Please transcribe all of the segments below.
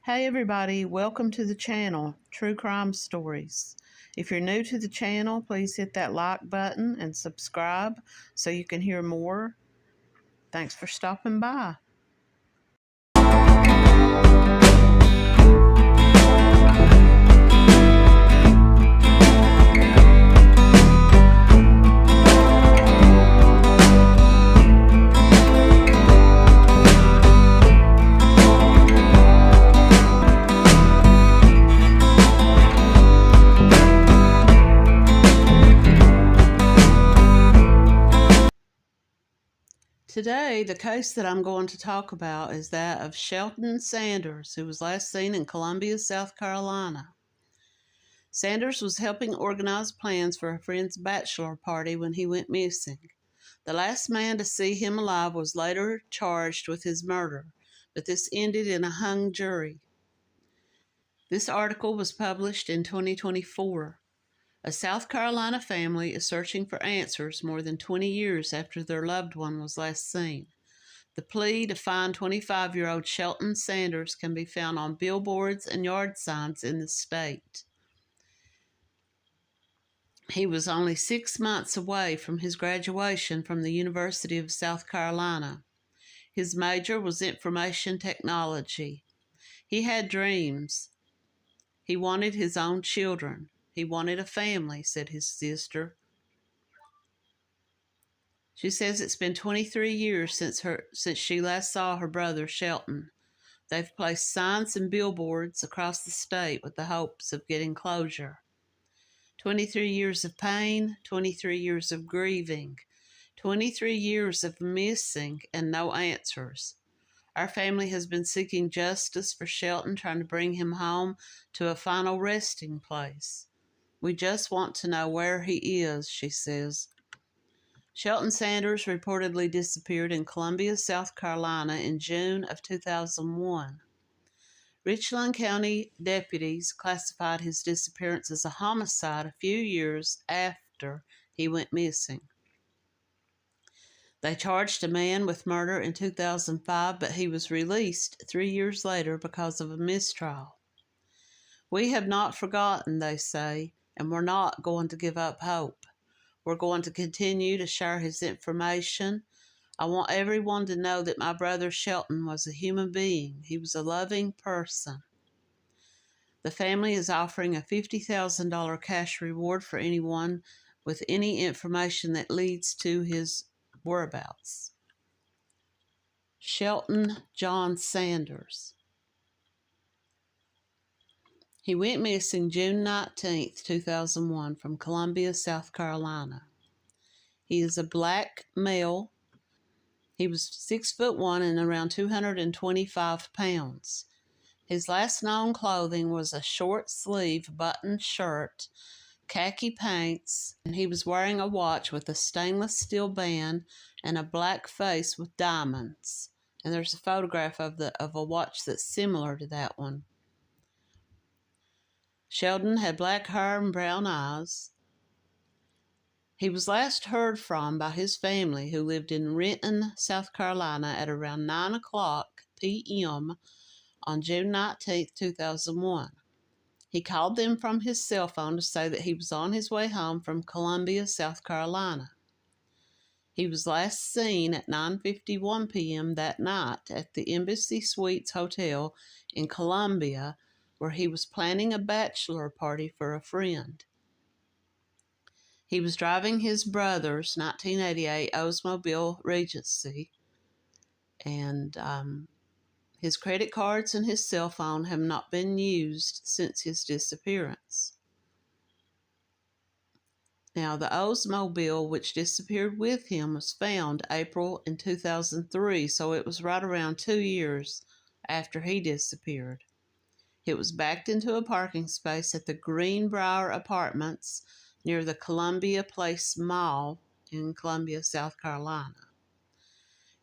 Hey everybody, welcome to the channel, True Crime Stories. If you're new to the channel, please hit that like button and subscribe so you can hear more. Thanks for stopping by. Today, the case that I'm going to talk about is that of Shelton Sanders, who was last seen in Columbia, South Carolina. Sanders was helping organize plans for a friend's bachelor party when he went missing. The last man to see him alive was later charged with his murder, but this ended in a hung jury. This article was published in 2024. A South Carolina family is searching for answers more than 20 years after their loved one was last seen. The plea to find 25-year-old Shelton Sanders can be found on billboards and yard signs in the state. He was only 6 months away from his graduation from the University of South Carolina. His major was information technology. He had dreams. He wanted his own children. He wanted a family, said his sister. She says it's been 23 years since she last saw her brother, Shelton. They've placed signs and billboards across the state with the hopes of getting closure. 23 years of pain, 23 years of grieving, 23 years of missing and no answers. Our family has been seeking justice for Shelton, trying to bring him home to a final resting place. We just want to know where he is, she says. Shelton Sanders reportedly disappeared in Columbia, South Carolina in June of 2001. Richland County deputies classified his disappearance as a homicide a few years after he went missing. They charged a man with murder in 2005, but he was released 3 years later because of a mistrial. We have not forgotten, they say, and we're not going to give up hope. We're going to continue to share his information. I want everyone to know that my brother Shelton was a human being. He was a loving person. The family is offering a $50,000 cash reward for anyone with any information that leads to his whereabouts. Shelton John Sanders. He went missing June 19, 2001 from Columbia, South Carolina. He is a black male. He was 6'1" and around 225 pounds. His last known clothing was a short-sleeve buttoned shirt, khaki pants, and he was wearing a watch with a stainless steel band and a black face with diamonds. And there's a photograph of a watch that's similar to that one. Sheldon had black hair and brown eyes. He was last heard from by his family, who lived in Renton, South Carolina, at around 9:00 p.m. on June 19, 2001. He called them from his cell phone to say that he was on his way home from Columbia, South Carolina. He was last seen at 9:51 p.m. that night at the Embassy Suites Hotel in Columbia, where he was planning a bachelor party for a friend. He was driving his brother's 1988 Oldsmobile Regency, and his credit cards and his cell phone have not been used since his disappearance. Now, the Oldsmobile, which disappeared with him, was found April in 2003, so it was right around 2 years after he disappeared. It was backed into a parking space at the Greenbrier Apartments near the Columbia Place Mall in Columbia, South Carolina.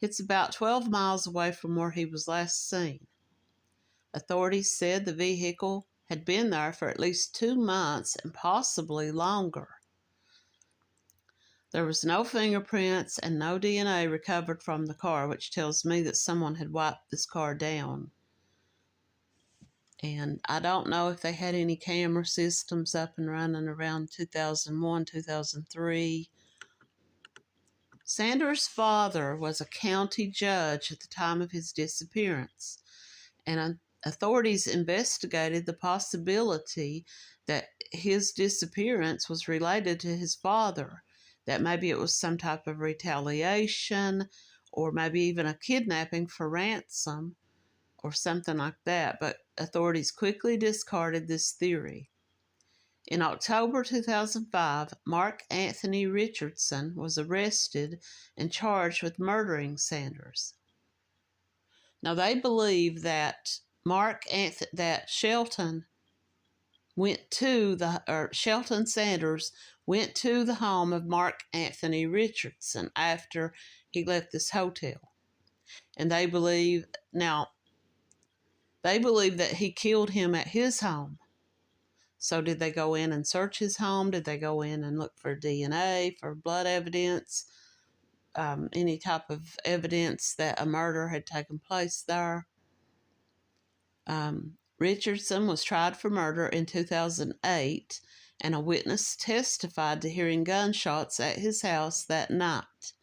It's about 12 miles away from where he was last seen. Authorities said the vehicle had been there for at least 2 months and possibly longer. There was no fingerprints and no DNA recovered from the car, which tells me that someone had wiped this car down. And I don't know if they had any camera systems up and running around 2001, 2003. Sanders' father was a county judge at the time of his disappearance, and authorities investigated the possibility that his disappearance was related to his father, that maybe it was some type of retaliation or maybe even a kidnapping for ransom or something like that, but authorities quickly discarded this theory. In October 2005, Mark Anthony Richardson was arrested and charged with murdering Sanders. Now they believe that Shelton Sanders went to the home of Mark Anthony Richardson after he left this hotel, and they believe that he killed him at his home. So did they go in and search his home? Did they go in and look for DNA, for blood evidence, any type of evidence that a murder had taken place there? Richardson was tried for murder in 2008, and a witness testified to hearing gunshots at his house that night.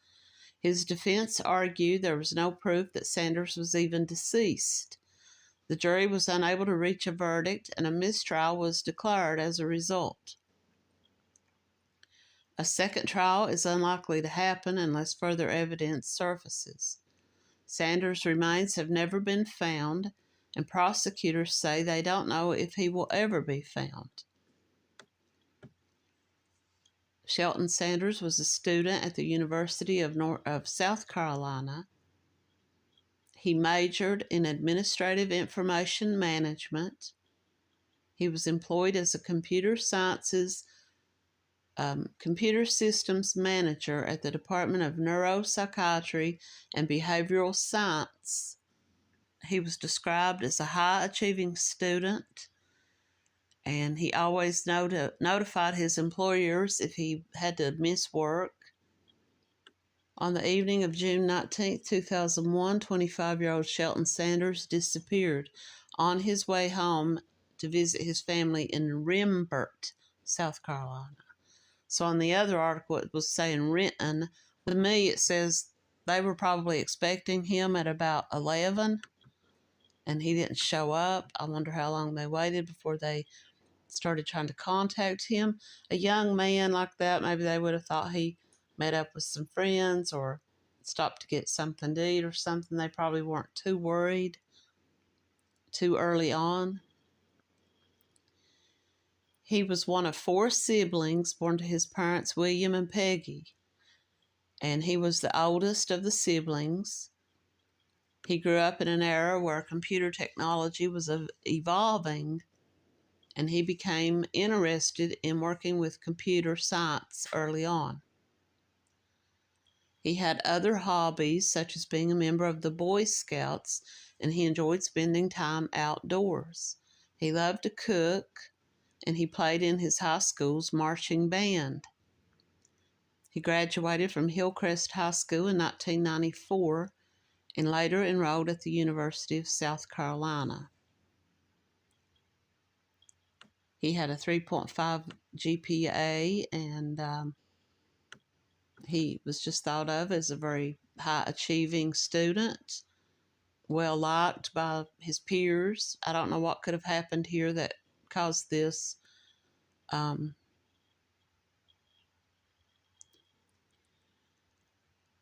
His defense argued there was no proof that Sanders was even deceased. The jury was unable to reach a verdict, and a mistrial was declared as a result. A second trial is unlikely to happen unless further evidence surfaces. Sanders' remains have never been found, and prosecutors say they don't know if he will ever be found. Shelton Sanders was a student at the University of South Carolina. He majored in administrative information management. He was employed as a computer systems manager at the Department of Neuropsychiatry and Behavioral Science. He was described as a high-achieving student, and he always notified his employers if he had to miss work. On the evening of June 19, 2001, 25-year-old Shelton Sanders disappeared on his way home to visit his family in Rembert, South Carolina. So on the other article, it was saying Renton. With me, it says they were probably expecting him at about 11, and he didn't show up. I wonder how long they waited before they started trying to contact him. A young man like that, maybe they would have thought he met up with some friends or stopped to get something to eat or something. They probably weren't too worried too early on. He was one of 4 siblings born to his parents, William and Peggy, and he was the oldest of the siblings. He grew up in an era where computer technology was evolving, and he became interested in working with computer science early on. He had other hobbies, such as being a member of the Boy Scouts, and he enjoyed spending time outdoors. He loved to cook, and he played in his high school's marching band. He graduated from Hillcrest High School in 1994 and later enrolled at the University of South Carolina. He had a 3.5 GPA, and he was just thought of as a very high-achieving student, well-liked by his peers. I don't know what could have happened here that caused this.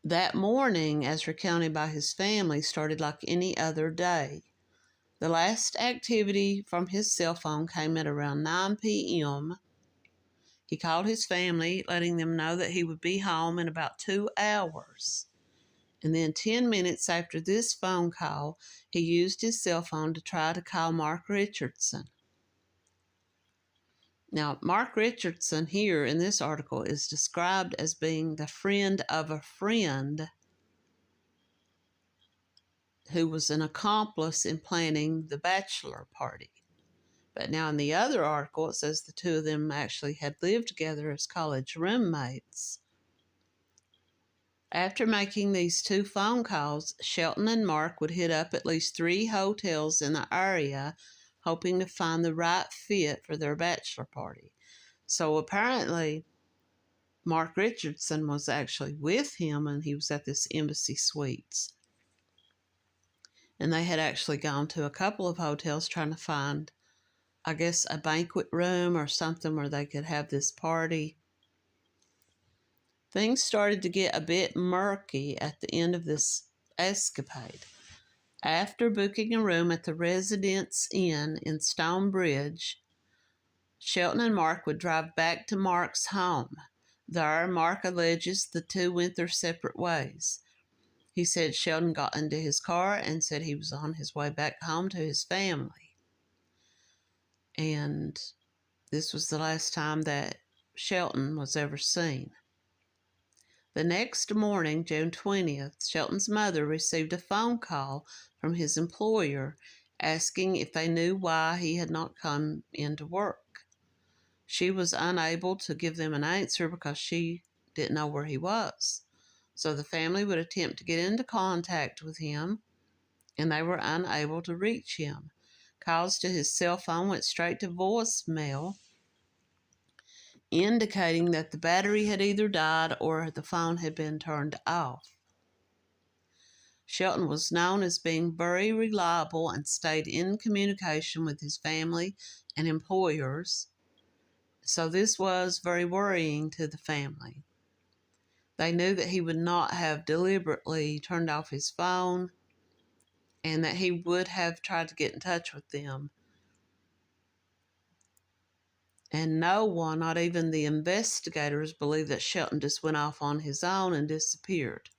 That morning, as recounted by his family, started like any other day. The last activity from his cell phone came at around 9 p.m. He called his family, letting them know that he would be home in about 2 hours. And then 10 minutes after this phone call, he used his cell phone to try to call Mark Richardson. Now, Mark Richardson here in this article is described as being the friend of a friend who was an accomplice in planning the bachelor party. But now in the other article, it says the two of them actually had lived together as college roommates. After making these 2 phone calls, Shelton and Mark would hit up at least 3 hotels in the area hoping to find the right fit for their bachelor party. So apparently, Mark Richardson was actually with him, and he was at this Embassy Suites. And they had actually gone to a couple of hotels trying to find, I guess, a banquet room or something where they could have this party. Things started to get a bit murky at the end of this escapade. After booking a room at the Residence Inn in Stonebridge, Shelton and Mark would drive back to Mark's home. There, Mark alleges the two went their separate ways. He said Shelton got into his car and said he was on his way back home to his family. And this was the last time that Shelton was ever seen. The next morning, June 20th, Shelton's mother received a phone call from his employer asking if they knew why he had not come into work. She was unable to give them an answer because she didn't know where he was. So the family would attempt to get into contact with him, and they were unable to reach him. Calls to his cell phone went straight to voicemail, indicating that the battery had either died or the phone had been turned off. Shelton was known as being very reliable and stayed in communication with his family and employers, so this was very worrying to the family. They knew that he would not have deliberately turned off his phone and that he would have tried to get in touch with them. And no one, not even the investigators, believed that Shelton just went off on his own and disappeared.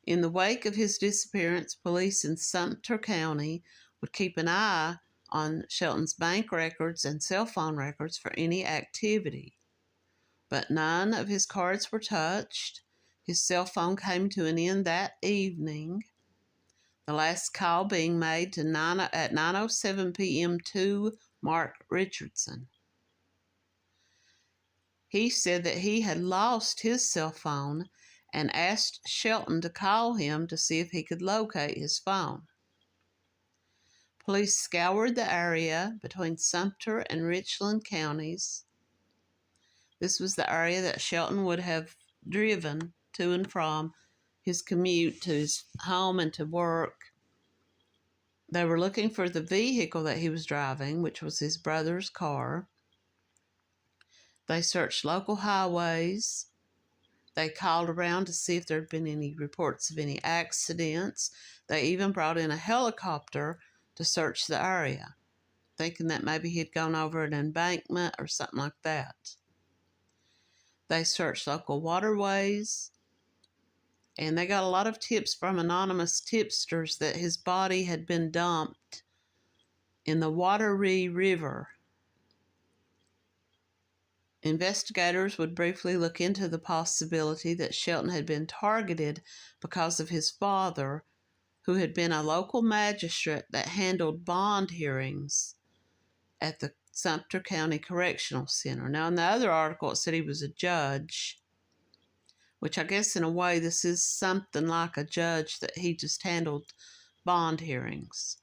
In the wake of his disappearance, police in Sumter County would keep an eye on Shelton's bank records and cell phone records for any activity. But none of his cards were touched. His cell phone came to an end that evening, the last call being made at 9:07 p.m. to Mark Richardson. He said that he had lost his cell phone and asked Shelton to call him to see if he could locate his phone. Police scoured the area between Sumter and Richland counties. This was the area that Shelton would have driven to and from his commute to his home and to work. They were looking for the vehicle that he was driving, which was his brother's car. They searched local highways. They called around to see if there had been any reports of any accidents. They even brought in a helicopter to search the area, thinking that maybe he had gone over an embankment or something like that. They searched local waterways, and they got a lot of tips from anonymous tipsters that his body had been dumped in the Wateree River. Investigators would briefly look into the possibility that Shelton had been targeted because of his father, who had been a local magistrate that handled bond hearings at the Sumter County Correctional Center. Now, in the other article, it said he was a judge, which I guess in a way this is something like a judge, that he just handled bond hearings.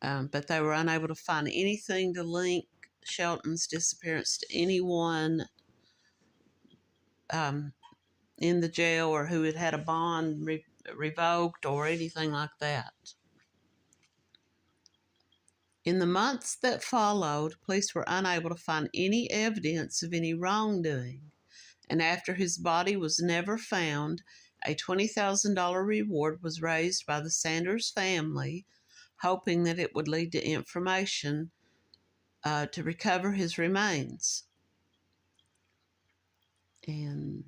But they were unable to find anything to link Shelton's disappearance to anyone in the jail or who had had a bond revoked or anything like that. In the months that followed, police were unable to find any evidence of any wrongdoing, and after his body was never found, a $20,000 reward was raised by the Sanders family, hoping that it would lead to information to recover his remains. And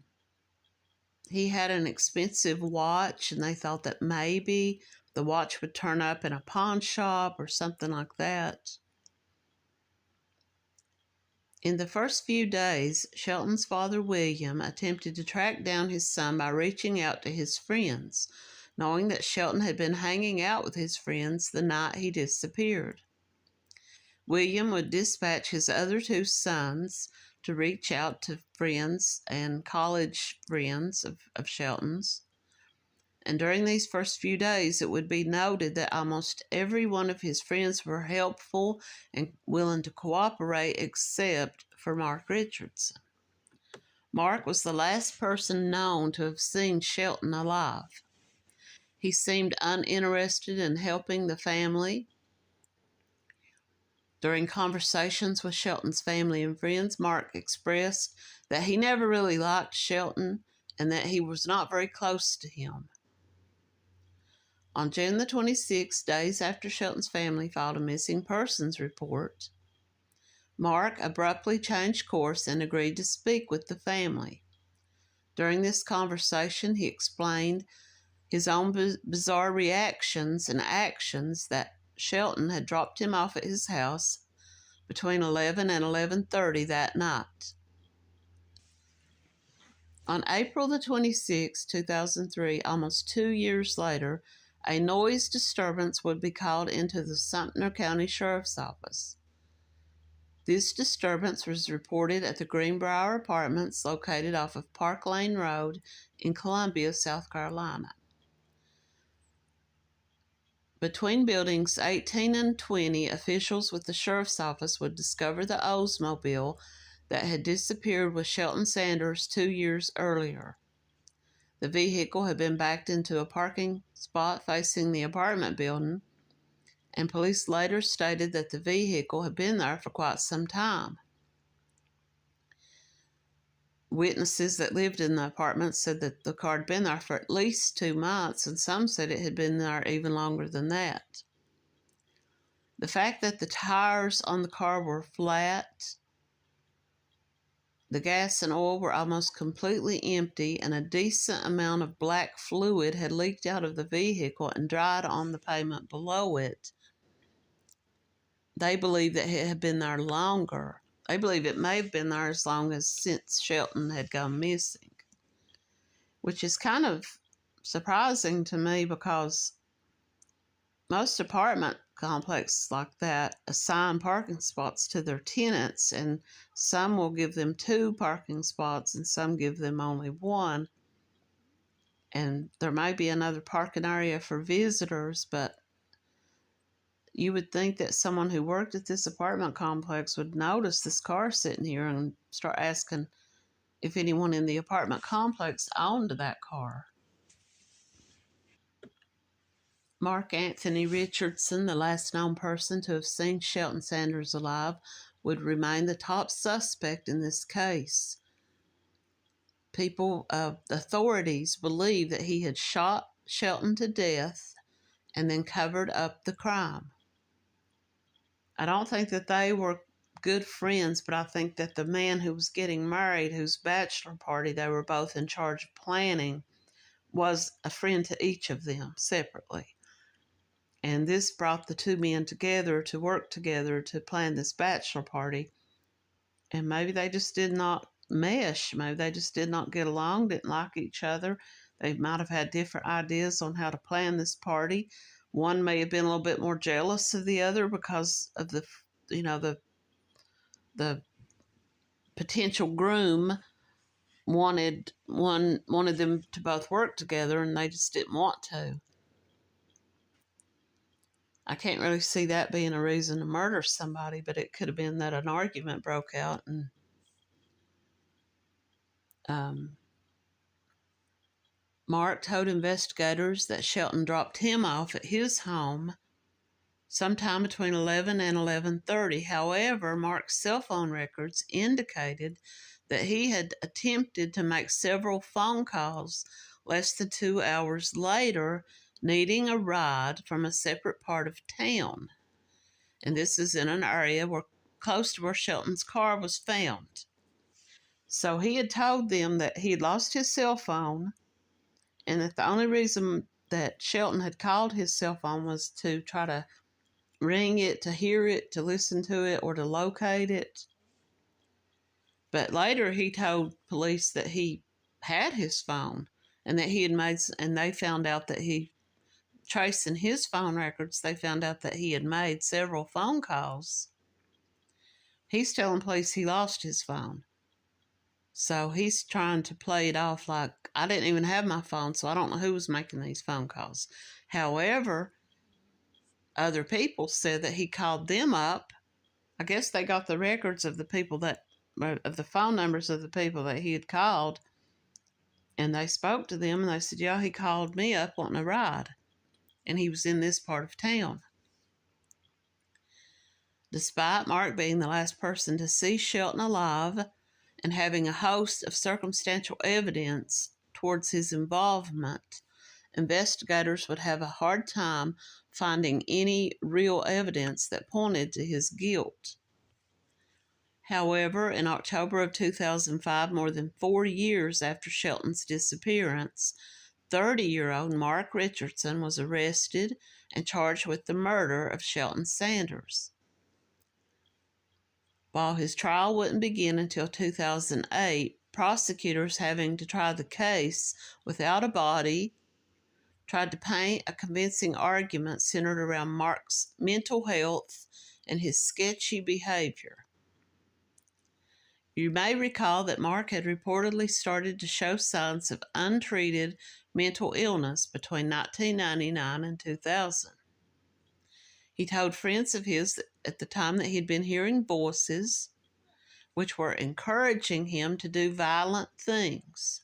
he had an expensive watch, and they thought that maybe the watch would turn up in a pawn shop or something like that. In the first few days, Shelton's father, William, attempted to track down his son by reaching out to his friends, knowing that Shelton had been hanging out with his friends the night he disappeared. William would dispatch his other two sons to reach out to friends and college friends of Shelton's, And during these first few days, it would be noted that almost every one of his friends were helpful and willing to cooperate except for Mark Richardson. Mark was the last person known to have seen Shelton alive. He seemed uninterested in helping the family. During conversations with Shelton's family and friends, Mark expressed that he never really liked Shelton and that he was not very close to him. On June the 26th, days after Shelton's family filed a missing persons report, Mark abruptly changed course and agreed to speak with the family. During this conversation, he explained his own bizarre reactions and actions that Shelton had dropped him off at his house between 11 and 11:30 that night. On April the 26th, 2003, almost 2 years later, a noise disturbance would be called into the Sumter County Sheriff's Office. This disturbance was reported at the Greenbrier Apartments located off of Park Lane Road in Columbia, South Carolina. Between buildings 18 and 20, officials with the sheriff's office would discover the Oldsmobile that had disappeared with Shelton Sanders 2 years earlier. The vehicle had been backed into a parking spot facing the apartment building, and police later stated that the vehicle had been there for quite some time. Witnesses that lived in the apartment said that the car had been there for at least 2 months, and some said it had been there even longer than that. The fact that the tires on the car were flat, the gas and oil were almost completely empty, and a decent amount of black fluid had leaked out of the vehicle and dried on the pavement below it. They believe that it had been there longer. They believe it may have been there as long as since Shelton had gone missing, which is kind of surprising to me because most apartment complexes like that assign parking spots to their tenants, and some will give them 2 parking spots and some give them only 1. And there may be another parking area for visitors, but you would think that someone who worked at this apartment complex would notice this car sitting here and start asking if anyone in the apartment complex owned that car. Mark Anthony Richardson, the last known person to have seen Shelton Sanders alive, would remain the top suspect in this case. Authorities believe that he had shot Shelton to death and then covered up the crime. I don't think that they were good friends, but I think that the man who was getting married, whose bachelor party they were both in charge of planning, was a friend to each of them separately. And this brought the 2 men together to work together to plan this bachelor party. And maybe they just did not mesh. Maybe they just did not get along, didn't like each other. They might have had different ideas on how to plan this party. One may have been a little bit more jealous of the other because of the potential groom wanted them to both work together, and they just didn't want to. I can't really see that being a reason to murder somebody, but it could have been that an argument broke out, and Mark told investigators that Shelton dropped him off at his home sometime between 11 and 11:30. However, Mark's cell phone records indicated that he had attempted to make several phone calls less than 2 hours later, needing a ride from a separate part of town. And this is in an area close to where Shelton's car was found. So he had told them that he had lost his cell phone, and that the only reason that Shelton had called his cell phone was to try to ring it, to hear it, to listen to it, or to locate it. But later he told police that he had his phone, and that he had and they found out that tracing his phone records, they found out that he had made several phone calls. He's telling police he lost his phone. So he's trying to play it off like I didn't even have my phone, so I don't know who was making these phone calls. However, other people said that he called them up. I guess they got the records of the people of the phone numbers of the people that he had called, and they spoke to them, and they said, yeah, he called me up wanting a ride, and he was in this part of town. Despite Mark being the last person to see Shelton alive and having a host of circumstantial evidence towards his involvement, investigators would have a hard time finding any real evidence that pointed to his guilt. However, in October of 2005, more than 4 years after Shelton's disappearance, 30-year-old Mark Richardson was arrested and charged with the murder of Shelton Sanders. While his trial wouldn't begin until 2008, prosecutors, having to try the case without a body, tried to paint a convincing argument centered around Mark's mental health and his sketchy behavior. You may recall that Mark had reportedly started to show signs of untreated mental illness between 1999 and 2000. He told friends of his at the time that he'd been hearing voices which were encouraging him to do violent things.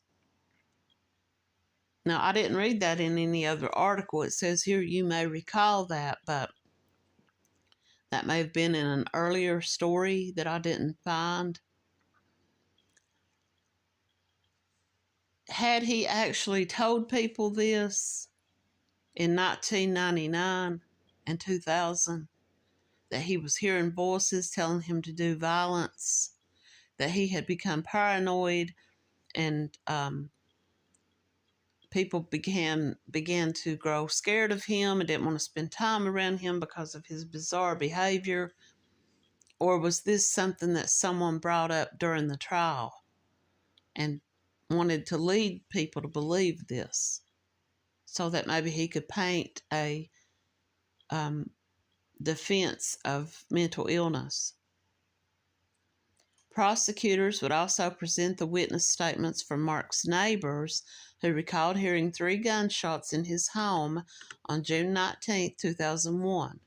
Now, I didn't read that in any other article. It says here you may recall that, but that may have been in an earlier story that I didn't find. Had he actually told people this in 1999 and 2000, that he was hearing voices telling him to do violence, that he had become paranoid, and people began to grow scared of him and didn't want to spend time around him because of his bizarre behavior? Or was this something that someone brought up during the trial and wanted to lead people to believe this so that maybe he could paint a defense of mental illness? Prosecutors would also present the witness statements from Mark's neighbors who recalled hearing 3 gunshots in his home on June 19, 2001.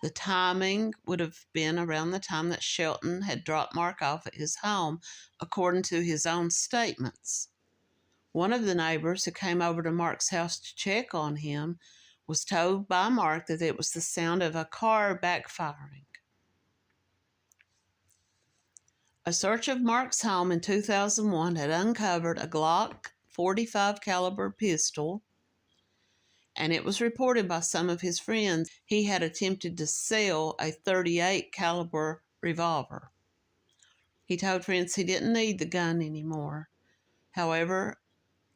The timing would have been around the time that Shelton had dropped Mark off at his home, according to his own statements. One of the neighbors who came over to Mark's house to check on him was told by Mark that it was the sound of a car backfiring. A search of Mark's home in 2001 had uncovered a Glock 45 caliber pistol, and it was reported by some of his friends he had attempted to sell a 38 caliber revolver. He told friends he didn't need the gun anymore. However,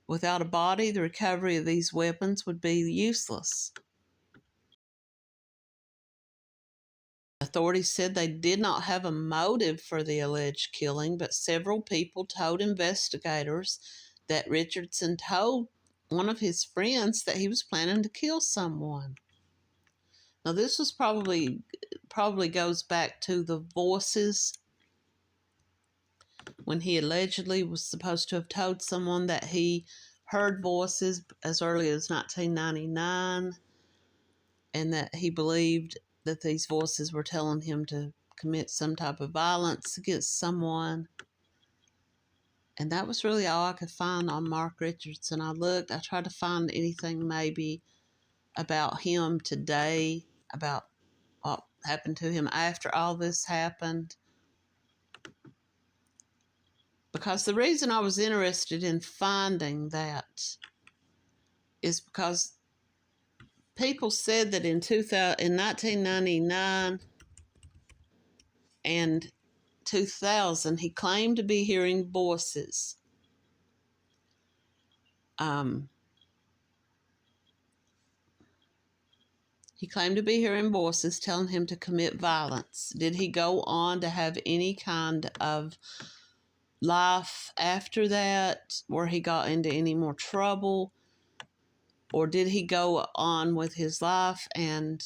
without a body, the recovery of these weapons would be useless. Authorities said they did not have a motive for the alleged killing, but several people told investigators that Richardson told one of his friends that he was planning to kill someone. Now, this was probably goes back to the voices, when he allegedly was supposed to have told someone that he heard voices as early as 1999, and that he believed that these voices were telling him to commit some type of violence against someone. And that was really all I could find on Mark Richardson. I tried to find anything maybe about him today, about what happened to him after all this happened. Because the reason I was interested in finding that is because people said that in 1999 and 2000, he claimed to be hearing voices. He claimed to be hearing voices telling him to commit violence. Did he go on to have any kind of life after that, where he got into any more trouble? Or did he go on with his life and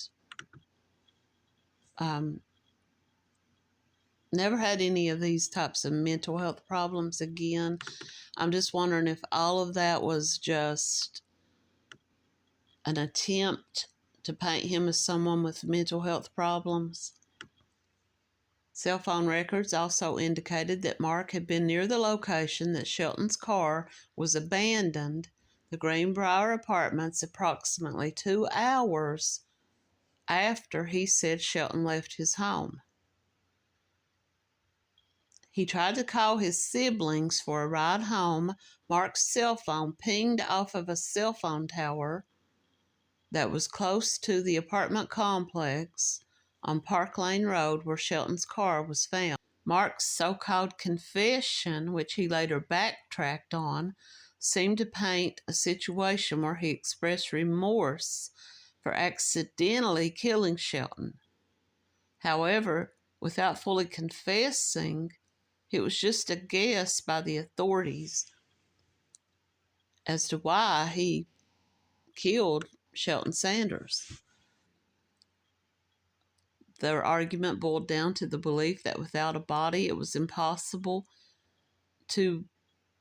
never had any of these types of mental health problems again. I'm just wondering if all of that was just an attempt to paint him as someone with mental health problems. Cell phone records also indicated that Mark had been near the location that Shelton's car was abandoned, the Greenbrier Apartments, approximately 2 hours after he said Shelton left his home. He tried to call his siblings for a ride home. Mark's cell phone pinged off of a cell phone tower that was close to the apartment complex on Park Lane Road where Shelton's car was found. Mark's so-called confession, which he later backtracked on, seemed to paint a situation where he expressed remorse for accidentally killing Shelton. However, without fully confessing, it was just a guess by the authorities as to why he killed Shelton Sanders. Their argument boiled down to the belief that without a body, it was impossible to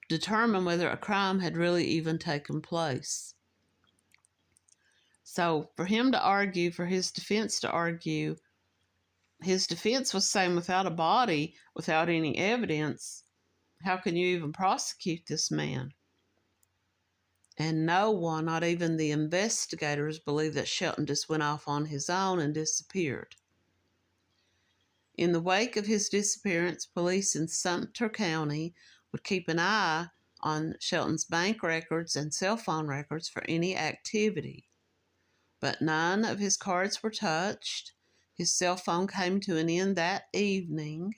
determine whether a crime had really even taken place. So for him to argue, for his defense to argue, his defense was saying without a body, without any evidence, how can you even prosecute this man? And no one, not even the investigators, believed that Shelton just went off on his own and disappeared. In the wake of his disappearance, police in Sumter County would keep an eye on Shelton's bank records and cell phone records for any activity. But none of his cards were touched. His cell phone came to an end that evening,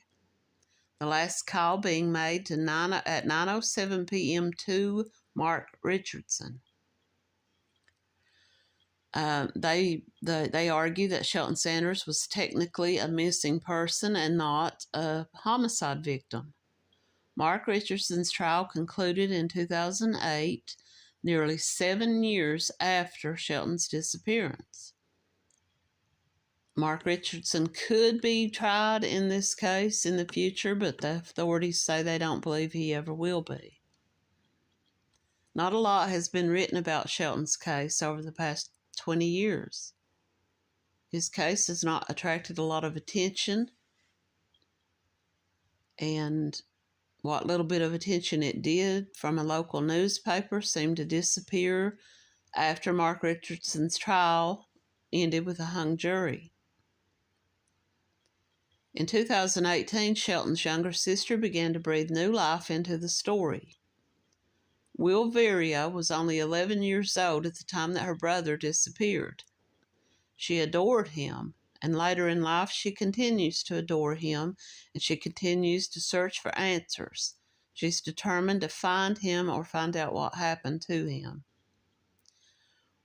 the last call being made at 9:07 p.m. to Mark Richardson. They argue that Shelton Sanders was technically a missing person and not a homicide victim. Mark Richardson's trial concluded in 2008, nearly 7 years after Shelton's disappearance. Mark Richardson could be tried in this case in the future, but the authorities say they don't believe he ever will be. Not a lot has been written about Shelton's case over the past 20 years. His case has not attracted a lot of attention, and what little bit of attention it did from a local newspaper seemed to disappear after Mark Richardson's trial ended with a hung jury. In 2018, Shelton's younger sister began to breathe new life into the story. Will Veria was only 11 years old at the time that her brother disappeared. She adored him, and later in life she continues to adore him, and she continues to search for answers. She's determined to find him or find out what happened to him.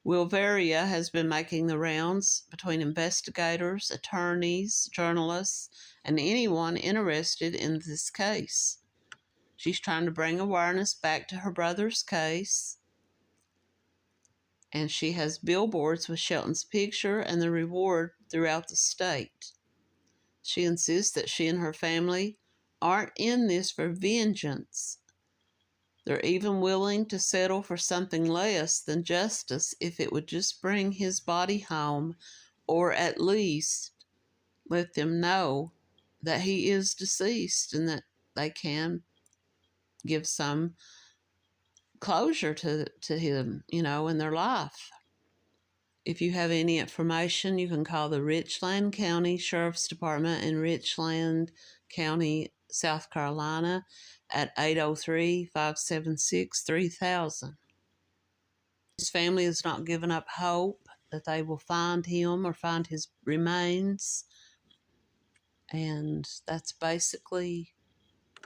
Will Veria has been making the rounds between investigators, attorneys, journalists, and anyone interested in this case. She's trying to bring awareness back to her brother's case, and she has billboards with Shelton's picture and the reward throughout the state. She insists that she and her family aren't in this for vengeance. They're even willing to settle for something less than justice if it would just bring his body home, or at least let them know that he is deceased and that they can give some closure to him, in their life. If you have any information, you can call the Richland County Sheriff's Department in Richland County, South Carolina at 803-576-3000. His family has not given up hope that they will find him or find his remains. And that's basically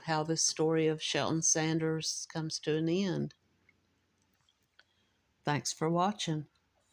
how this story of Shelton Sanders comes to an end. Thanks for watching.